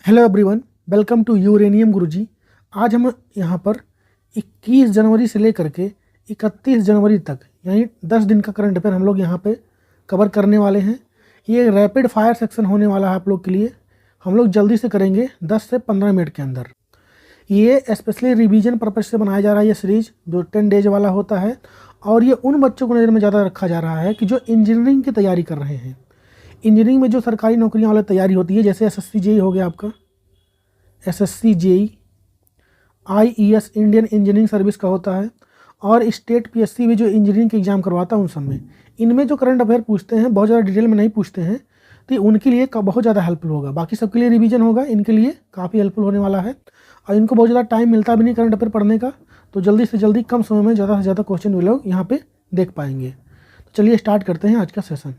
Hello everyone, welcome to Uranium Guruji. आज हम यहाँ पर 21 जनवरी से लेकर के 31 जनवरी तक यानी 10 दिन का करंट अफेयर हम लोग यहाँ पे कवर करने वाले हैं। ये रैपिड फायर सेक्शन होने वाला है आप लोग के लिए। हम लोग जल्दी से करेंगे 10 से 15 मिनट के अंदर। ये स्पेशली रिवीजन पर्पज से बनाया जा रहा है ये सीरीज, जो 10 डेज वाला होता है। और ये उन बच्चों को नज़र में ज़्यादा रखा जा रहा है कि जो इंजीनियरिंग की तैयारी कर रहे हैं। इंजीनियरिंग में जो सरकारी नौकरियां वाली तैयारी होती है, जैसे एसएससी जेई हो गया आपका, SSC JE, IES Indian engineering service का होता है, और स्टेट पीएससी भी जो इंजीनियरिंग के एग्जाम करवाता है उन सब में। इनमें जो करंट अफेयर पूछते हैं बहुत ज़्यादा डिटेल में नहीं पूछते हैं, तो उनके लिए बहुत ज़्यादा हेल्पफुल होगा। बाकी सबके लिए रिवीजन होगा, इनके लिए काफ़ी हेल्पफुल होने वाला है। और इनको बहुत ज़्यादा टाइम मिलता भी नहीं करंट अफेयर पढ़ने का, तो जल्दी से जल्दी कम समय में ज़्यादा से ज़्यादा क्वेश्चन वे लोग यहाँ पे देख पाएंगे। तो चलिए स्टार्ट करते हैं आज का सेशन।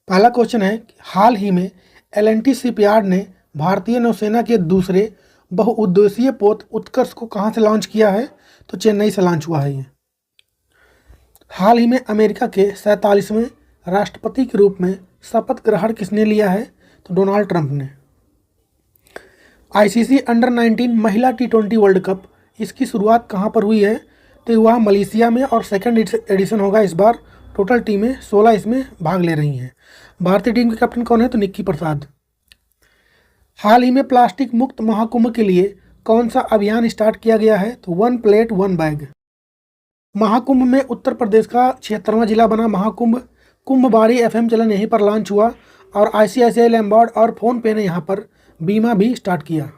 पहला क्वेश्चन है, हाल ही में एल&टी शिपयार्ड ने भारतीय नौसेना के दूसरे बहुउद्देशीय पोत उत्कर्ष को कहाँ से लॉन्च किया है? तो चेन्नई से लॉन्च हुआ है ये। हाल ही में अमेरिका के 47वें राष्ट्रपति के रूप में शपथ ग्रहण किसने लिया है? तो डोनाल्ड ट्रंप ने। आईसीसी अंडर 19 महिला T20 वर्ल्ड कप, इसकी शुरुआत कहाँ पर हुई है? तो हुआ मलेशिया में, और सेकंड एडिशन होगा इस बार। टोटल टीमें 16 इसमें भाग ले रही हैं। भारतीय टीम के कैप्टन कौन है? तो निक्की प्रसाद। हाल ही में प्लास्टिक मुक्त महाकुंभ के लिए कौन सा अभियान स्टार्ट किया गया है? तो 1 प्लेट 1 बैग। महाकुंभ में उत्तर प्रदेश का 76वां जिला बना महाकुंभ। कुंभबाड़ी एफएम चैनल यहीं पर लॉन्च हुआ, और आईसीआईसीआई लैम्बार्ड और फोनपे ने यहाँ पर बीमा भी स्टार्ट किया।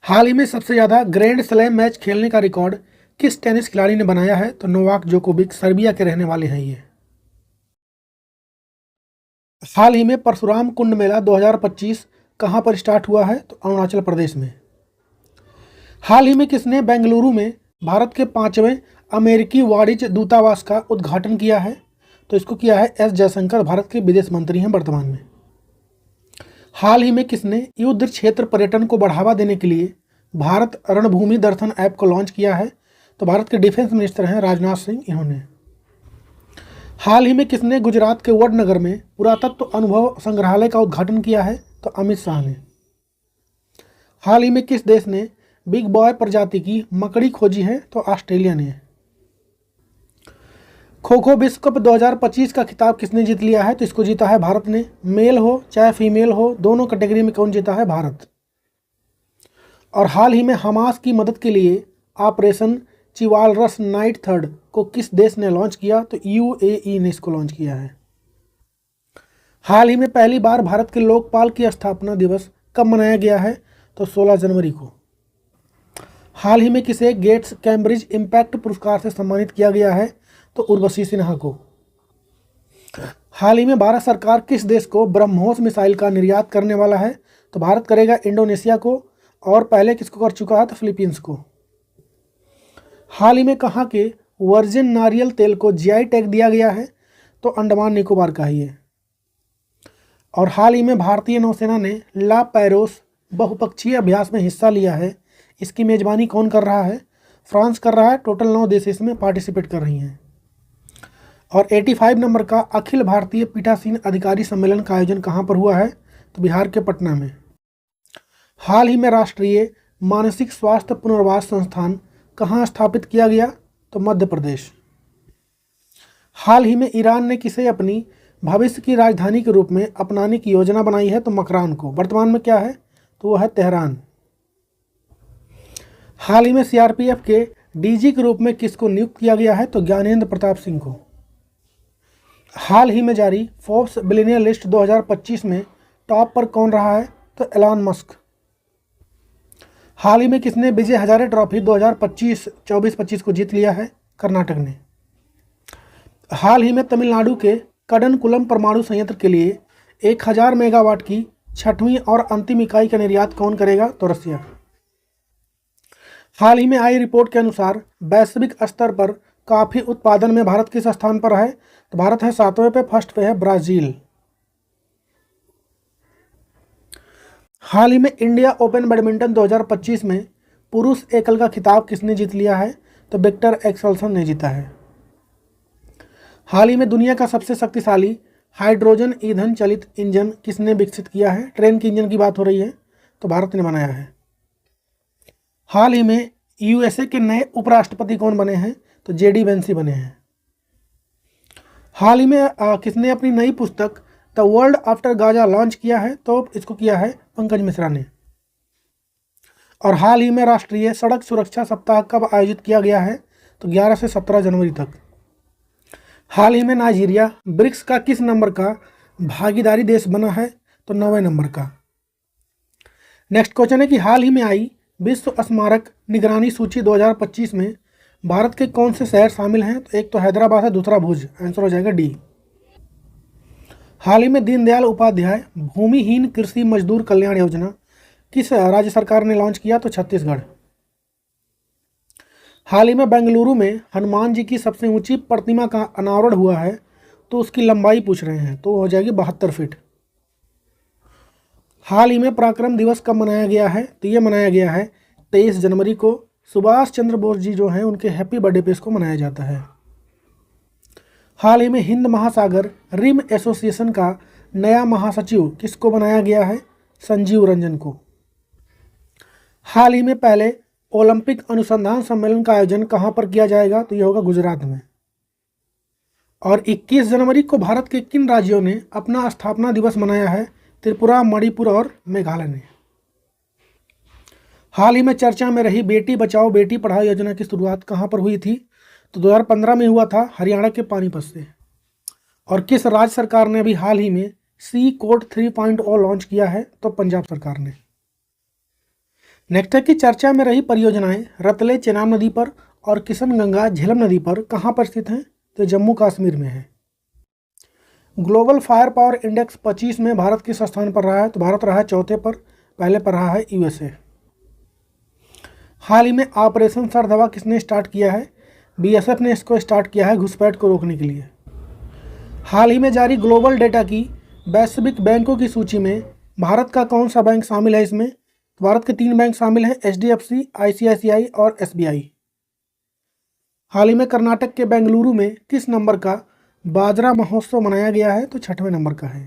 हाल ही में सबसे ज़्यादा ग्रैंड स्लैम मैच खेलने का रिकॉर्ड किस टेनिस खिलाड़ी ने बनाया है? तो नोवाक जोकोविक, सर्बिया के रहने वाले हैं ये। हाल ही में परशुराम कुंड मेला 2025 कहाँ पर स्टार्ट हुआ है? तो अरुणाचल प्रदेश में। हाल ही में किसने बेंगलुरु में भारत के 5वें अमेरिकी वाणिज्य दूतावास का उद्घाटन किया है? तो इसको किया है एस जयशंकर, भारत के विदेश मंत्री हैं वर्तमान में। हाल ही में किसने युद्ध क्षेत्र पर्यटन को बढ़ावा देने के लिए भारत रणभूमि दर्शन ऐप को लॉन्च किया है? तो भारत के डिफेंस मिनिस्टर हैं राजनाथ सिंह, इन्होंने। हाल ही में किसने गुजरात के वडनगर में पुरातत्व अनुभव संग्रहालय का उद्घाटन किया है? तो अमित शाह ने। हाल ही में किस देश ने बिग बॉय प्रजाति की मकड़ी खोजी है? तो ऑस्ट्रेलिया ने। खो खो विश्व कप 2025 का खिताब किसने जीत लिया है? तो इसको जीता है भारत ने। मेल हो चाहे फीमेल हो, दोनों कैटेगरी में कौन जीता है? भारत। और हाल ही में हमास की मदद के लिए ऑपरेशन चिवालरस नाइट थर्ड को किस देश ने लॉन्च किया? तो यूएई ने इसको लॉन्च किया है। हाल ही में पहली बार भारत के लोकपाल की स्थापना दिवस कब मनाया गया है? तो 16 जनवरी को। हाल ही में किसे गेट्स कैम्ब्रिज इम्पैक्ट पुरस्कार से सम्मानित किया गया है? तो उर्वशी सिन्हा को। हाल ही में भारत सरकार किस देश को ब्रह्मोस मिसाइल का निर्यात करने वाला है? तो भारत करेगा इंडोनेशिया को, और पहले किसको कर चुका है? तो फिलीपींस को। हाल ही में कहाँ के वर्जिन नारियल तेल को जीआई टैग दिया गया है? तो अंडमान निकोबार का ही है। और हाल ही में भारतीय नौसेना ने ला पैरोस बहुपक्षीय अभ्यास में हिस्सा लिया है। इसकी मेजबानी कौन कर रहा है? फ्रांस कर रहा है। टोटल 9 देश इसमें पार्टिसिपेट कर रही हैं। और 85 नंबर का अखिल भारतीय पीठासीन अधिकारी सम्मेलन का आयोजन कहाँ पर हुआ है? तो बिहार के पटना में। हाल ही में राष्ट्रीय मानसिक स्वास्थ्य पुनर्वास संस्थान कहाँ स्थापित किया गया? तो मध्य प्रदेश। हाल ही में ईरान ने किसे अपनी भविष्य की राजधानी के रूप में अपनाने की योजना बनाई है? तो मकरान को। वर्तमान में क्या है? तो वो है तेहरान। हाल ही में सीआरपीएफ के डीजी के रूप में किसको नियुक्त किया गया है? तो ज्ञानेंद्र प्रताप सिंह को। हाल ही में जारी फोर्ब्स बिलियनियर लिस्ट 2025 में टॉप पर कौन रहा है? तो एलॉन मस्क। हाल ही में किसने विजय हजारे ट्रॉफी 2024-25 को जीत लिया है? कर्नाटक ने। हाल ही में तमिलनाडु के कड़नकुलम परमाणु संयंत्र के लिए 1000 मेगावाट की 6वीं और अंतिम इकाई का निर्यात कौन करेगा? तो रसिया। हाल ही में आई रिपोर्ट के अनुसार वैश्विक स्तर पर कॉफी उत्पादन में भारत किस स्थान पर है? तो भारत है 7वें पे, फर्स्ट पे है ब्राजील। हाल ही में इंडिया ओपन बैडमिंटन 2025 में पुरुष एकल का खिताब किसने जीत लिया है? तो विक्टर एक्सेल्सन ने जीता है। हाल ही में दुनिया का सबसे शक्तिशाली हाइड्रोजन ईंधन चलित इंजन किसने विकसित किया है? ट्रेन के इंजन की बात हो रही है तो भारत ने बनाया है। हाल ही में यूएसए के नए उपराष्ट्रपति कौन बने हैं? तो जेडी वेंसी बने हैं। हाल ही में किसने अपनी नई पुस्तक the world after Gaza launch किया है? तो इसको किया है पंकज मिश्रा ने। और हाल ही में राष्ट्रीय सड़क सुरक्षा सप्ताह कब आयोजित किया गया है? तो 11 से 17 जनवरी तक। हाल ही में नाइजीरिया ब्रिक्स का किस नंबर का भागीदारी देश बना है? तो 9वें नंबर का। नेक्स्ट क्वेश्चन है कि हाल ही में आई विश्व स्मारक निगरानी सूची 2025 में भारत के कौन से शहर शामिल हैं? तो एक तो हैदराबाद है, दूसरा भुज। आंसर हो जाएगा डी। हाल ही में दीनदयाल उपाध्याय भूमिहीन कृषि मजदूर कल्याण योजना किस राज्य सरकार ने लॉन्च किया? तो छत्तीसगढ़। हाल ही में बेंगलुरु में हनुमान जी की सबसे ऊंची प्रतिमा का अनावरण हुआ है, तो उसकी लंबाई पूछ रहे हैं, तो हो जाएगी 72 फीट। हाल ही में पराक्रम दिवस कब मनाया गया है? तो ये मनाया गया है 23 जनवरी को। सुभाष चंद्र बोस जी जो हैं उनके हैप्पी बर्थडे पे इसको मनाया जाता है। हाल ही में हिंद महासागर रिम एसोसिएशन का नया महासचिव किसको बनाया गया है? संजीव रंजन को। हाल ही में पहले ओलंपिक अनुसंधान सम्मेलन का आयोजन कहाँ पर किया जाएगा? तो ये होगा गुजरात में। और 21 जनवरी को भारत के किन राज्यों ने अपना स्थापना दिवस मनाया है? त्रिपुरा, मणिपुर और मेघालय ने। हाल ही में चर्चा में रही बेटी बचाओ बेटी पढ़ाओ योजना की शुरुआत कहाँ पर हुई थी? तो 2015 में हुआ था, हरियाणा के पानीपत से। और किस राज्य सरकार ने भी हाल ही में सी कोड 3.0 लॉन्च किया है? तो पंजाब सरकार ने। नेक्स्ट है कि चर्चा में रही परियोजनाएं रतले चेनाब नदी पर और किशनगंगा झेलम नदी पर कहाँ पर स्थित हैं? तो जम्मू कश्मीर में है। ग्लोबल फायर पावर इंडेक्स 25 में भारत किस स्थान पर रहा है? तो भारत रहा है चौथे पर, पहले पर रहा है यूएसए। हाल ही में ऑपरेशन सरदवा किसने स्टार्ट किया है? बीएसएफ ने इसको स्टार्ट किया है घुसपैठ को रोकने के लिए। हाल ही में जारी ग्लोबल डेटा की वैश्विक बैंकों की सूची में भारत का कौन सा बैंक शामिल है? इसमें भारत के 3 बैंक शामिल हैं, एचडीएफसी, आईसीआईसीआई और एसबीआई। हाल ही में कर्नाटक के बेंगलुरु में किस नंबर का बाजरा महोत्सव मनाया गया है? तो 6वें नंबर का है।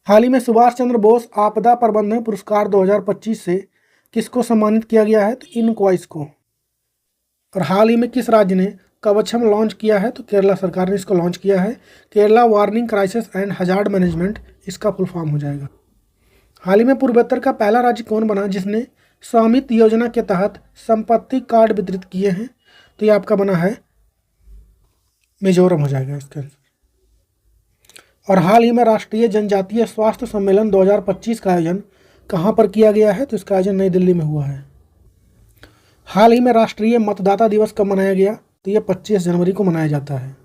हाल ही में सुभाष चंद्र बोस आपदा प्रबंधन पुरस्कार 2025 से किसको सम्मानित किया गया है? तो इनक्वाइस को। और हाल ही में किस राज्य ने कवचम लॉन्च किया है? तो केरला सरकार ने इसको लॉन्च किया है। Kerala warning crisis and hazard management इसका फुल फॉर्म हो जाएगा। हाल ही में पूर्वोत्तर का पहला राज्य कौन बना जिसने स्वामित्व योजना के तहत संपत्ति कार्ड वितरित किए हैं? तो ये आपका बना है मिजोरम हो जाएगा इसका। और हाल ही में राष्ट्रीय जनजातीय स्वास्थ्य सम्मेलन 2025 का आयोजन कहाँ पर किया गया है? तो इसका आयोजन नई दिल्ली में हुआ है। हाल ही में राष्ट्रीय मतदाता दिवस कब मनाया गया? तो ये 25 जनवरी को मनाया जाता है।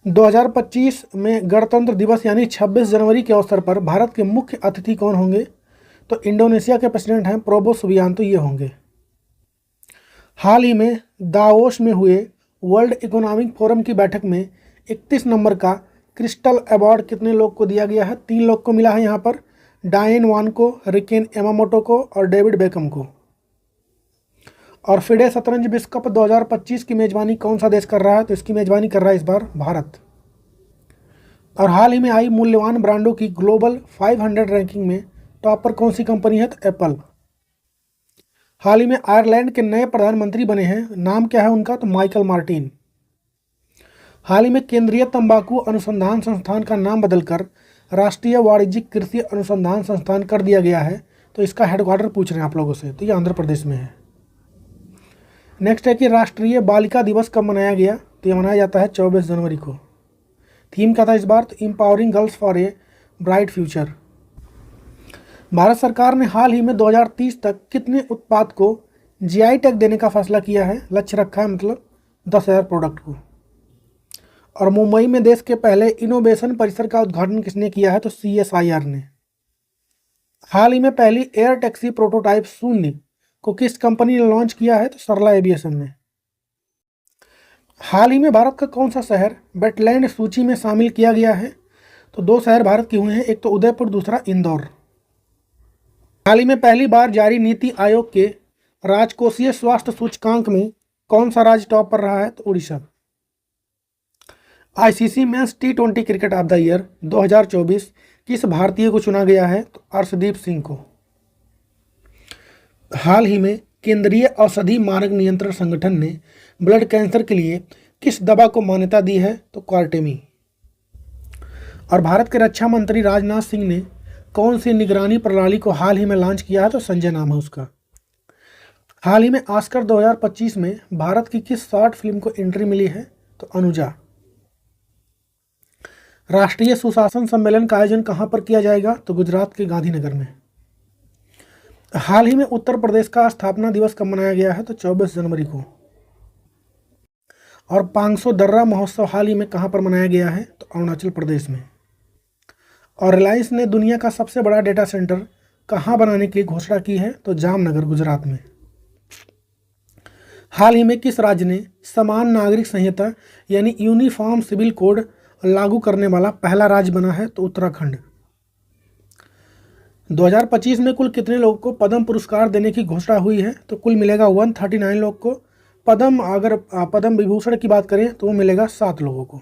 2025 में गणतंत्र दिवस यानी 26 जनवरी के अवसर पर भारत के मुख्य अतिथि कौन होंगे? तो इंडोनेशिया के प्रेसिडेंट हैं प्रोबो सुबियांतो, ये होंगे। हाल ही में दावोस में हुए वर्ल्ड इकोनॉमिक फोरम की बैठक में 31 नंबर का क्रिस्टल अवार्ड कितने लोग को दिया गया है? 3 लोग को मिला है यहाँ पर, डायन वान को, रिकेन यामामोटो को और डेविड बेकम को। और फिडे शतरंज विश्व कप 2025 की मेजबानी कौन सा देश कर रहा है? तो इसकी मेजबानी कर रहा है इस बार भारत। और हाल ही में आई मूल्यवान ब्रांडों की ग्लोबल 500 रैंकिंग में टॉप पर कौन सी कंपनी है? तो एप्पल। हाल ही में आयरलैंड के नए प्रधानमंत्री बने हैं, नाम क्या है उनका? तो माइकल मार्टिन। हाल ही में केंद्रीय तंबाकू अनुसंधान संस्थान का नाम बदलकर राष्ट्रीय वाणिज्यिक कृषि अनुसंधान संस्थान कर दिया गया है, तो इसका हेडक्वार्टर पूछ रहे हैं आप लोगों से, तो ये आंध्र प्रदेश में है। नेक्स्ट है कि राष्ट्रीय बालिका दिवस कब मनाया गया? तो ये मनाया जाता है 24 जनवरी को। थीम क्या था इस बार? तो empowering girls for a bright future. Bharat सरकार ने हाल ही में 2030 तक कितने उत्पाद को जीआई टैग देने का फैसला किया है? लक्ष्य रखा है, मतलब 10,000 प्रोडक्ट को। और मुंबई में देश के पहले इनोवेशन परिसर का उद्घाटन किसने किया है? तो CSIR ने। हाल ही में पहली एयर टैक्सी प्रोटोटाइप शून्य को किस कंपनी ने लॉन्च किया है? तो सरला एविएशन ने। हाल ही में भारत का कौन सा शहर वेटलैंड सूची में शामिल किया गया है? तो 2 शहर भारत के हुए हैं, एक तो उदयपुर, दूसरा इंदौर। हाल ही में पहली बार जारी नीति आयोग के राजकोषीय स्वास्थ्य सूचकांक में कौन सा राज्य टॉप पर रहा है? तो Orissa. ICC men's T20 cricket of the year 2024 किस भारतीय को चुना गया है? तो अर्शदीप सिंह को। हाल ही में केंद्रीय औषधि मानक नियंत्रण संगठन ने ब्लड कैंसर के लिए किस दवा को मान्यता दी है? तो क्वार्टेमी। और भारत के रक्षा मंत्री राजनाथ सिंह ने कौन सी निगरानी प्रणाली को हाल ही में लॉन्च किया है? तो संजय नाम है उसका। हाल ही में ऑस्कर 2025 में भारत की किस शॉर्ट फिल्म को एंट्री मिली है? तो अनुजा। राष्ट्रीय सुशासन सम्मेलन का आयोजन कहां पर किया जाएगा? तो गुजरात के गांधीनगर में। हाल ही में उत्तर प्रदेश का स्थापना दिवस कब मनाया गया है? तो 24 जनवरी को। और 500 दर्रा महोत्सव हाल ही में कहां पर मनाया गया है? तो अरुणाचल प्रदेश में। और रिलायंस ने दुनिया का सबसे बड़ा डेटा सेंटर कहां बनाने की घोषणा की है? तो जामनगर गुजरात में। हाल ही में किस राज्य ने समान नागरिक संहिता यानी यूनिफॉर्म सिविल कोड लागू करने वाला पहला राज्य बना है? तो उत्तराखंड। 2025 में कुल कितने लोगों को पद्म पुरस्कार देने की घोषणा हुई है? तो कुल मिलेगा 139 लोग को पद्म। अगर पद्म विभूषण की बात करें तो वो मिलेगा 7 लोगों को।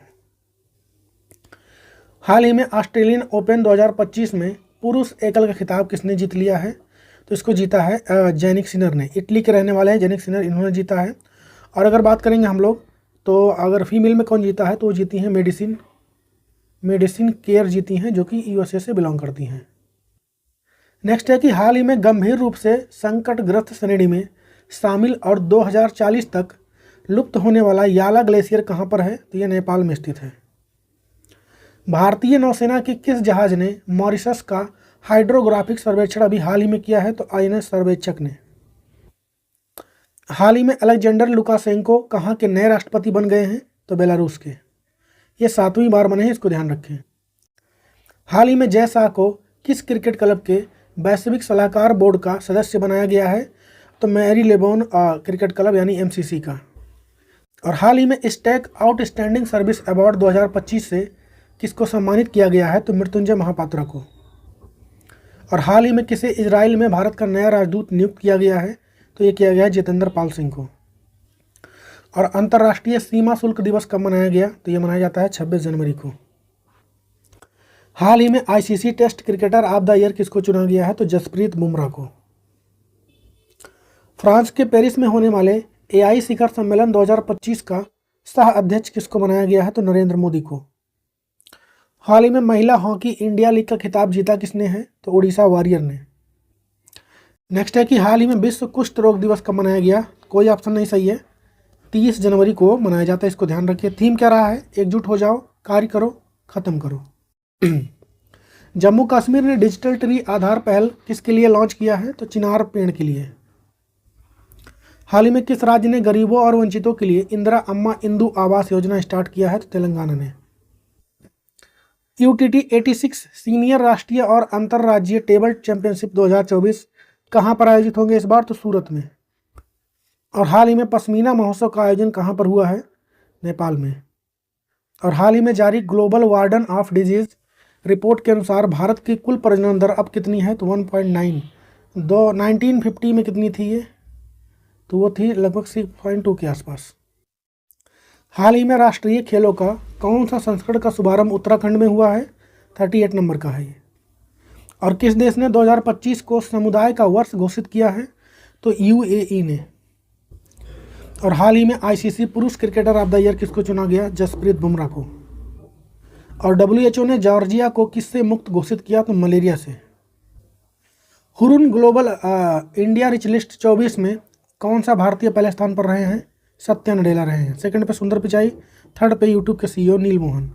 हाल ही में ऑस्ट्रेलियन ओपन 2025 में पुरुष एकल का खिताब किसने जीत लिया है? तो इसको जीता है जैनिक सिनर ने। इटली के रहने वाले हैं जैनिक सिनर, इन्होंने जीता है। और अगर बात करेंगे हम लोग तो अगर फीमेल में कौन जीता है तो वो जीती हैं मेडिसिन केयर जीती हैं, जो कि यूएसए से बिलोंग करती हैं। नेक्स्ट है कि हाल ही में गंभीर रूप से संकटग्रस्त श्रेणी में शामिल और 2040 तक लुप्त होने वाला याला ग्लेशियर कहाँ पर है? तो यह नेपाल में स्थित है। भारतीय नौसेना के किस जहाज ने मॉरिशस का हाइड्रोग्राफिक सर्वेक्षण अभी हाल ही में किया है? तो आईएनएस सर्वेक्षक ने। हाल ही में अलेक्जेंडर लुकाशेंको कहाँ के नए राष्ट्रपति बन गए हैं? तो बेलारूस के। ये 7वीं बार बने हैं, इसको ध्यान रखें। हाल ही में जय शाह को किस क्रिकेट क्लब के वैश्विक सलाहकार बोर्ड का सदस्य बनाया गया है? तो मैरी लेबोन क्रिकेट क्लब यानी एमसीसी का। और हाल ही में स्टेक आउटस्टैंडिंग सर्विस अवार्ड 2025 से किसको सम्मानित किया गया है? तो मृत्युंजय महापात्रा को। और हाल ही में किसे इजराइल में भारत का नया राजदूत नियुक्त किया गया है? तो ये किया गया है जितेंद्र पाल सिंह को। और अंतर्राष्ट्रीय सीमा शुल्क दिवस कब मनाया गया? तो ये मनाया जाता है 26 जनवरी को। हाल ही में ICC test cricketer of the year किसको चुना गया है? तो जसप्रीत बुमराह को। फ्रांस के पेरिस में होने वाले एआई शिखर सम्मेलन 2025 का सह अध्यक्ष किसको बनाया गया है? तो नरेंद्र मोदी को। हाल ही में महिला हॉकी इंडिया लीग का खिताब जीता किसने है? तो उड़ीसा वॉरियर ने। नेक्स्ट है कि हाल ही में विश्व कुष्ठ रोग दिवस कब मनाया गया? कोई ऑप्शन नहीं सही है। 30 जनवरी को मनाया जाता है, इसको ध्यान रखिए। थीम क्या रहा है? एकजुट हो जाओ, कार्य करो, खत्म करो। जम्मू कश्मीर ने डिजिटल ट्री आधार पहल किसके लिए लॉन्च किया है? तो चिनार पेड़ के लिए। हाल ही में किस राज्य ने गरीबों और वंचितों के लिए इंदिरा अम्मा इंदु आवास योजना स्टार्ट किया है? तो तेलंगाना ने। यूटीटी 86 सीनियर राष्ट्रीय और अंतर्राज्यीय टेबल चैंपियनशिप 2024 कहां पर आयोजित होंगे इस बार? तो सूरत में। और हाल ही में पश्मीना महोत्सव का आयोजन कहां पर हुआ है? नेपाल में। और हाल ही में जारी global warden of disease report के अनुसार भारत की कुल प्रजनन दर अब कितनी है? तो 1.9। 1950 में कितनी थी ये? तो वो थी लगभग 6.2 के आसपास। हाल ही में राष्ट्रीय खेलों का कौन सा संस्करण का शुभारंभ उत्तराखंड में हुआ है? 38 नंबर का है ये। और किस देश ने 2025 को समुदाय का वर्ष घोषित किया है? तो यूएई ने। और हाल ही में आईसीसी पुरुष क्रिकेटर ऑफ द ईयर किसको चुना गया? जसप्रीत बुमराह को। और डब्ल्यूएचओ ने जॉर्जिया को किससे मुक्त घोषित किया? तो मलेरिया से। Hurun global India rich list 24 में कौन सा भारतीय पहले स्थान पर रहे हैं? सत्या नडेला रहे हैं। सेकंड पे सुंदर पिचाई, थर्ड पे यूट्यूब के सीईओ नील मोहन।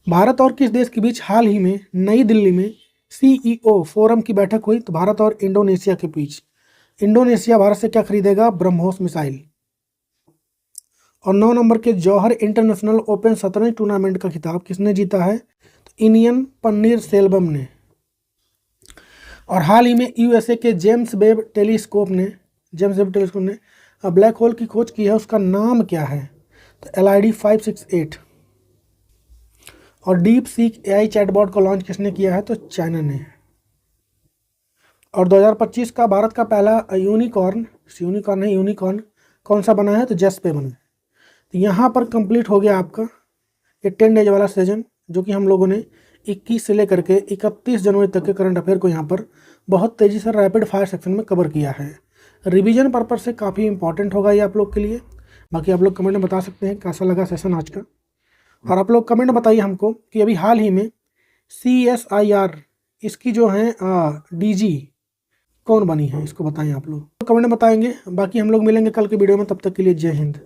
भारत और किस देश के बीच हाल ही में नई दिल्ली में सीईओ फोरम की बैठक हुई? तो भारत और इंडोनेशिया के बीच। इंडोनेशिया भारत से क्या खरीदेगा? ब्रह्मोस मिसाइल। और 9 नंबर के जौहर इंटरनेशनल ओपन शतरंज टूर्नामेंट का खिताब किसने जीता है? तो इनियन पन्नीर सेल्वम ने। और हाल ही में यूएसए के जेम्स वेब टेलीस्कोप ने ब्लैक होल की खोज की है, उसका नाम क्या है? तो LID 568। और डीप सीक एआई चैटबॉट को लॉन्च किसने किया है? तो चाइना ने। और 2025 का भारत का पहला यूनिकॉर्न कौन सा बना है? तो जेस्पे बना। तो यहाँ पर कंप्लीट हो गया आपका ये 10 डेज वाला सेशन जो कि हम लोगों ने 21 से लेकर के 31 जनवरी तक के करंट अफेयर को यहाँ पर बहुत तेज़ी से रैपिड फायर सेक्शन में कवर किया है। रिवीजन पर्पज़ से काफ़ी इंपॉर्टेंट होगा ये आप लोग के लिए। बाकी आप लोग कमेंट में बता सकते हैं कैसा लगा सेशन आज का, और आप लोग कमेंट बताइए हमको कि अभी हाल ही में CSIR इसकी जो है DG कौन बनी है, इसको बताएं आप लोग। तो कमेंट में बताएंगे। बाकी हम लोग मिलेंगे कल के वीडियो में, तब तक के लिए जय हिंद।